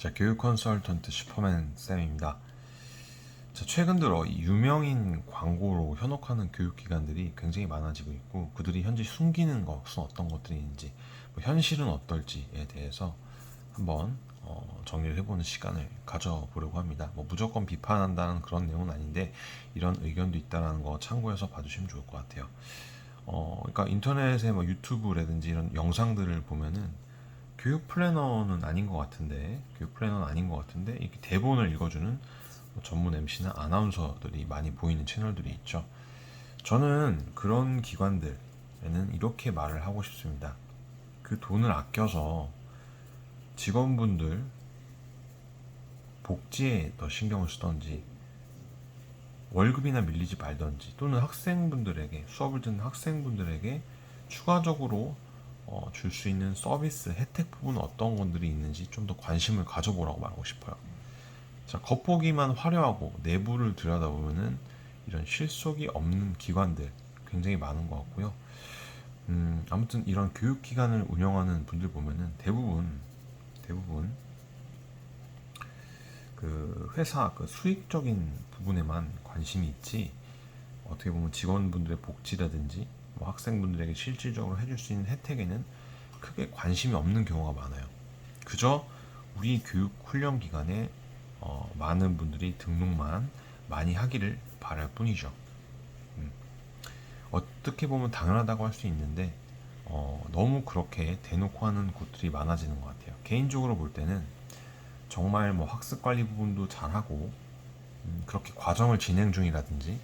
자, 교육 컨설턴트 슈퍼맨 쌤입니다. 자, 최근 들어 이 유명인 광고로 현혹하는 교육기관들이 굉장히 많아지고 있고, 그들이 현재 숨기는 것은 어떤 것들이 있는지, 현실은 어떨지에 대해서 한번 정리를 해보는 시간을 가져보려고 합니다. 무조건 비판한다는 그런 내용은 아닌데, 이런 의견도 있다는 거 참고해서 봐주시면 좋을 것 같아요. 그러니까 인터넷에 유튜브라든지 이런 영상들을 보면은 교육 플래너는 아닌 것 같은데, 이렇게 대본을 읽어주는 전문 MC나 아나운서들이 많이 보이는 채널들이 있죠. 저는 그런 기관들에는 이렇게 말을 하고 싶습니다. 그 돈을 아껴서 직원분들 복지에 더 신경을 쓰던지, 월급이나 밀리지 말던지, 또는 학생분들에게, 수업을 듣는 학생분들에게 추가적으로 줄 수 있는 서비스, 혜택 부분 어떤 것들이 있는지 좀 더 관심을 가져보라고 말하고 싶어요. 자, 겉보기만 화려하고 내부를 들여다보면은 이런 실속이 없는 기관들 굉장히 많은 것 같고요. 아무튼 이런 교육기관을 운영하는 분들 보면은 대부분 그 회사 그 수익적인 부분에만 관심이 있지, 어떻게 보면 직원분들의 복지라든지 학생분들에게 실질적으로 해줄 수 있는 혜택에는 크게 관심이 없는 경우가 많아요. 그저 우리 교육 훈련 기관에 많은 분들이 등록만 많이 하기를 바랄 뿐이죠. 음, 어떻게 보면 당연하다고 할 수 있는데, 너무 그렇게 대놓고 하는 곳들이 많아지는 것 같아요. 개인적으로 볼 때는 정말 학습 관리 부분도 잘하고, 그렇게 과정을 진행 중이라든지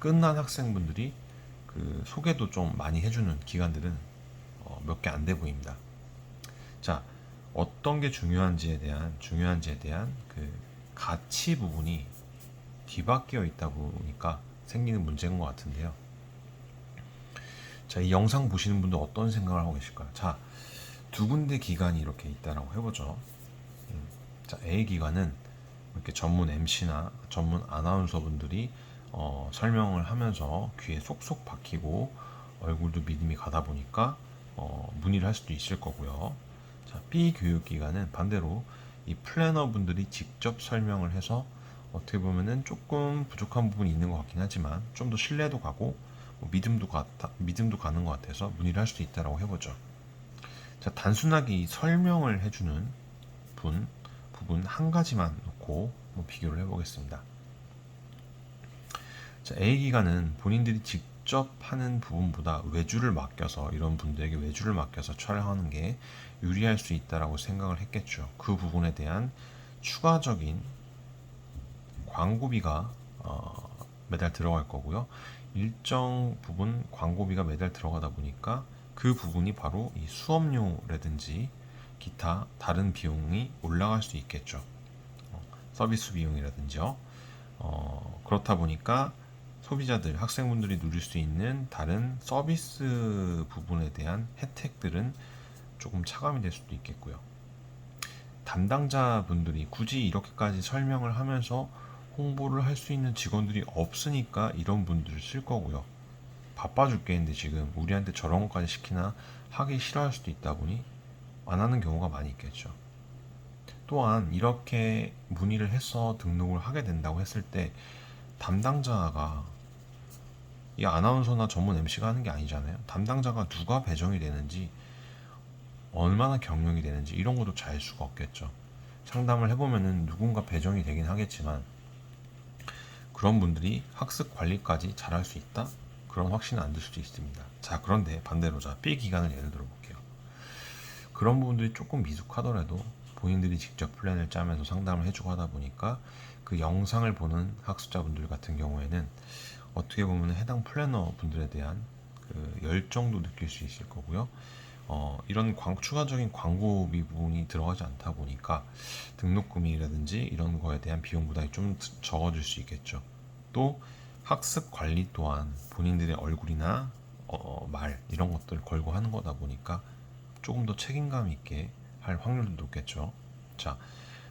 끝난 학생분들이 그 소개도 좀 많이 해주는 기관들은 몇 개 안 돼 보입니다. 자, 어떤 게 중요한지에 대한 그 가치 부분이 뒤바뀌어 있다 보니까 생기는 문제인 것 같은데요. 자, 이 영상 보시는 분들 어떤 생각을 하고 계실까요? 자, 두 군데 기관이 이렇게 있다라고 해보죠. 자, A 기관은 이렇게 전문 MC나 전문 아나운서 분들이 설명을 하면서 귀에 쏙쏙 박히고 얼굴도 믿음이 가다 보니까 문의를 할 수도 있을 거고요. 자, B 교육기관은 반대로 이 플래너 분들이 직접 설명을 해서 어떻게 보면은 조금 부족한 부분이 있는 것 같긴 하지만 좀 더 신뢰도 가고 믿음도 가는 것 같아서 문의를 할 수도 있다라고 해보죠. 자, 단순하게 이 설명을 해주는 분 부분 한 가지만 놓고 비교를 해보겠습니다. 자, A 기관은 본인들이 직접 하는 부분보다 이런 분들에게 외주를 맡겨서 촬영하는 게 유리할 수 있다라고 생각을 했겠죠. 그 부분에 대한 추가적인 광고비가 매달 들어갈 거고요. 일정 부분 광고비가 매달 들어가다 보니까 그 부분이 바로 이 수업료라든지 기타 다른 비용이 올라갈 수 있겠죠. 서비스 비용이라든지요. 그렇다 보니까 소비자들, 학생분들이 누릴 수 있는 다른 서비스 부분에 대한 혜택들은 조금 차감이 될 수도 있겠고요. 담당자분들이 굳이 이렇게까지 설명을 하면서 홍보를 할 수 있는 직원들이 없으니까 이런 분들을 쓸 거고요. 바빠 죽겠는데 지금 우리한테 저런 것까지 시키나 하기 싫어할 수도 있다 보니 안 하는 경우가 많이 있겠죠. 또한 이렇게 문의를 해서 등록을 하게 된다고 했을 때 담당자가 이 아나운서나 전문 MC가 하는 게 아니잖아요. 담당자가 누가 배정이 되는지, 얼마나 경력이 되는지 이런 것도 잘 수가 없겠죠. 상담을 해보면은 누군가 배정이 되긴 하겠지만 그런 분들이 학습 관리까지 잘할 수 있다? 그런 확신은 안 들 수도 있습니다. 자, 그런데 반대로 B 기관을 예를 들어 볼게요. 그런 부분들이 조금 미숙하더라도 본인들이 직접 플랜을 짜면서 상담을 해주고 하다 보니까 그 영상을 보는 학습자분들 같은 경우에는 어떻게 보면 해당 플래너 분들에 대한 그 열정도 느낄 수 있을 거고요. 이런 추가적인 광고비 부분이 들어가지 않다 보니까 등록금이라든지 이런 거에 대한 비용 부담이 좀 적어질 수 있겠죠. 또 학습 관리 또한 본인들의 얼굴이나 말 이런 것들을 걸고 하는 거다 보니까 조금 더 책임감 있게 할 확률도 높겠죠. 자,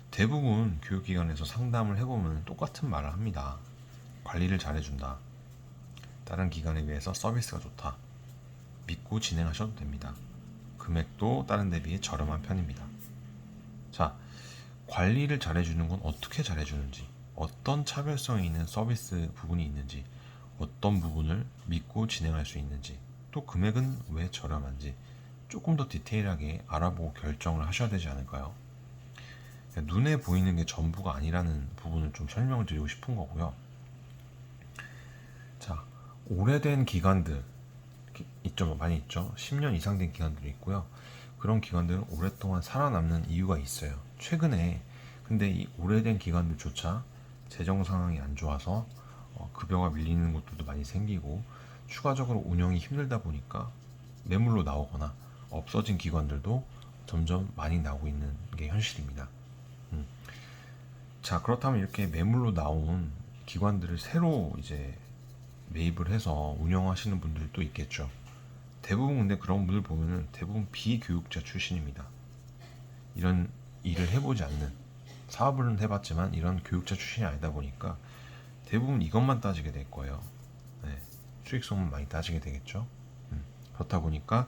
대부분 교육기관에서 상담을 해보면 똑같은 말을 합니다. 관리를 잘해준다. 다른 기관에 비해서 서비스가 좋다. 믿고 진행하셔도 됩니다. 금액도 다른 데 비해 저렴한 편입니다. 자, 관리를 잘해주는 건 어떻게 잘해주는지, 어떤 차별성이 있는 서비스 부분이 있는지, 어떤 부분을 믿고 진행할 수 있는지, 또 금액은 왜 저렴한지 조금 더 디테일하게 알아보고 결정을 하셔야 되지 않을까요? 눈에 보이는 게 전부가 아니라는 부분을 좀 설명을 드리고 싶은 거고요. 자, 오래된 기관들 있죠, 많이 있죠. 10년 이상 된 기관들이 있고요. 그런 기관들은 오랫동안 살아남는 이유가 있어요. 최근에 근데 이 오래된 기관들조차 재정 상황이 안 좋아서 급여가 밀리는 것들도 많이 생기고 추가적으로 운영이 힘들다 보니까 매물로 나오거나 없어진 기관들도 점점 많이 나오고 있는 게 현실입니다. 자, 그렇다면 이렇게 매물로 나온 기관들을 새로 이제 매입을 해서 운영하시는 분들도 있겠죠. 대부분 근데 그런 분들 보면은 대부분 비교육자 출신입니다. 이런 일을 해보지 않는, 사업은 해봤지만 이런 교육자 출신이 아니다 보니까 대부분 이것만 따지게 될 거예요. 네, 수익성만 많이 따지게 되겠죠. 그렇다 보니까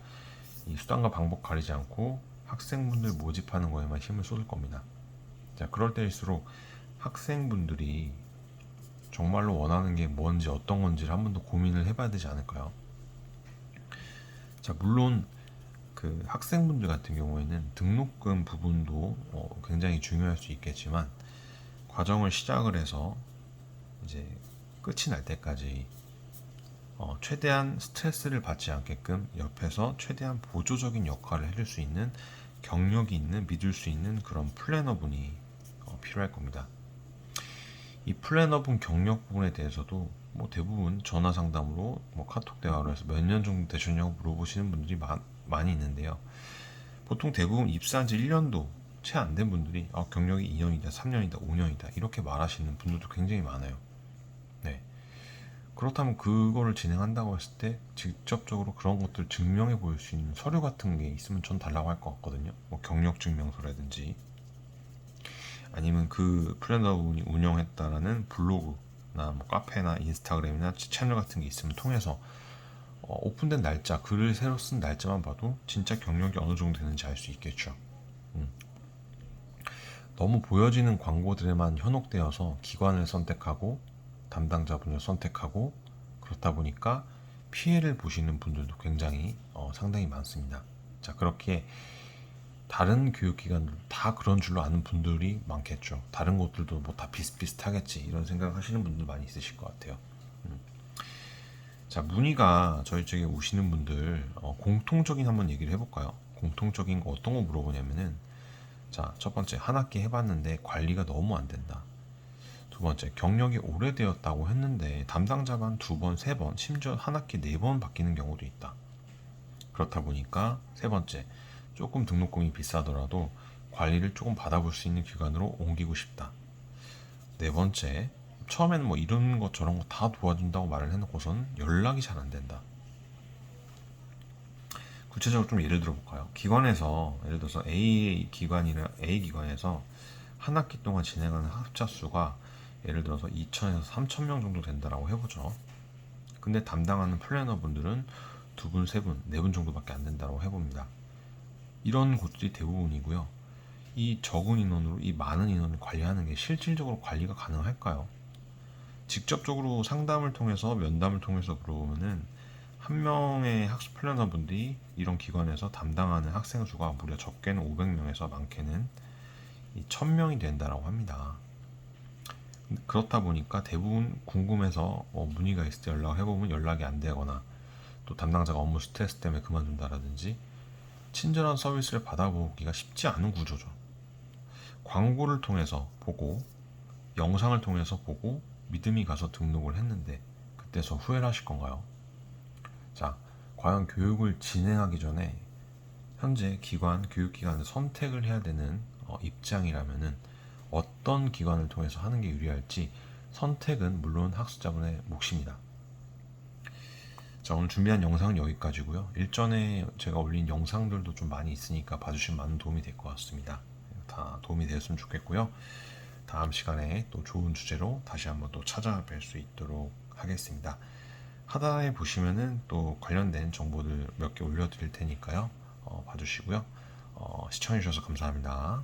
이 수단과 방법 가리지 않고 학생분들 모집하는 거에만 힘을 쏟을 겁니다. 자, 그럴 때일수록 학생분들이 정말로 원하는 게 뭔지 어떤 건지를 한 번 더 고민을 해봐야 되지 않을까요? 자, 물론 그 학생분들 같은 경우에는 등록금 부분도 굉장히 중요할 수 있겠지만 과정을 시작을 해서 이제 끝이 날 때까지 최대한 스트레스를 받지 않게끔 옆에서 최대한 보조적인 역할을 해줄 수 있는 경력이 있는, 믿을 수 있는 그런 플래너분이 필요할 겁니다. 이 플래너분 경력 부분에 대해서도 뭐 대부분 전화 상담으로 뭐 카톡 대화로 해서 몇 년 정도 되셨냐고 물어보시는 분들이 많이 있는데요. 보통 대부분 입사한 지 1년도 채 안 된 분들이 경력이 2년이다, 3년이다, 5년이다 이렇게 말하시는 분들도 굉장히 많아요. 네. 그렇다면 그거를 진행한다고 했을 때 직접적으로 그런 것들을 증명해 보일 수 있는 서류 같은 게 있으면 전 달라고 할 것 같거든요. 뭐 경력 증명서라든지 아니면 그 플래너분이 운영했다라는 블로그나 뭐 카페나 인스타그램이나 채널 같은 게 있으면 통해서 오픈된 날짜, 글을 새로 쓴 날짜만 봐도 진짜 경력이 어느 정도 되는지 알 수 있겠죠. 너무 보여지는 광고들에만 현혹되어서 기관을 선택하고 담당자분을 선택하고 그렇다 보니까 피해를 보시는 분들도 굉장히 상당히 많습니다. 자, 그렇게 다른 교육기관들 다 그런 줄로 아는 분들이 많겠죠. 다른 곳들도 뭐 다 비슷비슷하겠지 이런 생각하시는 분들 많이 있으실 것 같아요. 자, 문의가 저희 쪽에 오시는 분들 공통적인 한번 얘기를 해볼까요? 공통적인 거 어떤 거 물어보냐면은 자, 첫 번째 한 학기 해봤는데 관리가 너무 안 된다. 두 번째 경력이 오래되었다고 했는데 담당자만 두 번, 세 번, 심지어 한 학기 네 번 바뀌는 경우도 있다. 그렇다 보니까 세 번째 조금 등록금이 비싸더라도 관리를 조금 받아볼 수 있는 기관으로 옮기고 싶다. 네 번째, 처음에는 뭐 이런 것 저런 거 다 도와준다고 말을 해놓고선 연락이 잘 안 된다. 구체적으로 좀 예를 들어볼까요? 기관에서 예를 들어서 A 기관에서 한 학기 동안 진행하는 학습자 수가 예를 들어서 2천에서 3천 명 정도 된다라고 해보죠. 근데 담당하는 플래너분들은 두 분, 세 분, 네 분 정도밖에 안 된다고 해봅니다. 이런 곳들이 대부분이고요. 이 적은 인원으로 이 많은 인원을 관리하는 게 실질적으로 관리가 가능할까요? 직접적으로 상담을 통해서 면담을 통해서 물어보면은 한 명의 학습 플래너분들이 이런 기관에서 담당하는 학생 수가 무려 적게는 500명에서 많게는 1000명이 된다라고 합니다. 그렇다 보니까 대부분 궁금해서 문의가 있을 때 연락을 해보면 연락이 안 되거나 또 담당자가 업무 스트레스 때문에 그만둔다라든지 친절한 서비스를 받아보기가 쉽지 않은 구조죠. 광고를 통해서 보고 영상을 통해서 보고 믿음이 가서 등록을 했는데 그때서 후회를 하실 건가요? 자, 과연 교육을 진행하기 전에 현재 교육기관을 선택을 해야 되는 입장이라면은 어떤 기관을 통해서 하는 게 유리할지 선택은 물론 학습자분의 몫입니다. 자, 오늘 준비한 영상은 여기까지고요. 일전에 제가 올린 영상들도 좀 많이 있으니까 봐주시면 많은 도움이 될 것 같습니다. 다 도움이 되었으면 좋겠고요. 다음 시간에 또 좋은 주제로 다시 한번 또 찾아뵐 수 있도록 하겠습니다. 하단에 보시면은 또 관련된 정보들 몇 개 올려드릴 테니까요. 봐주시고요. 시청해주셔서 감사합니다.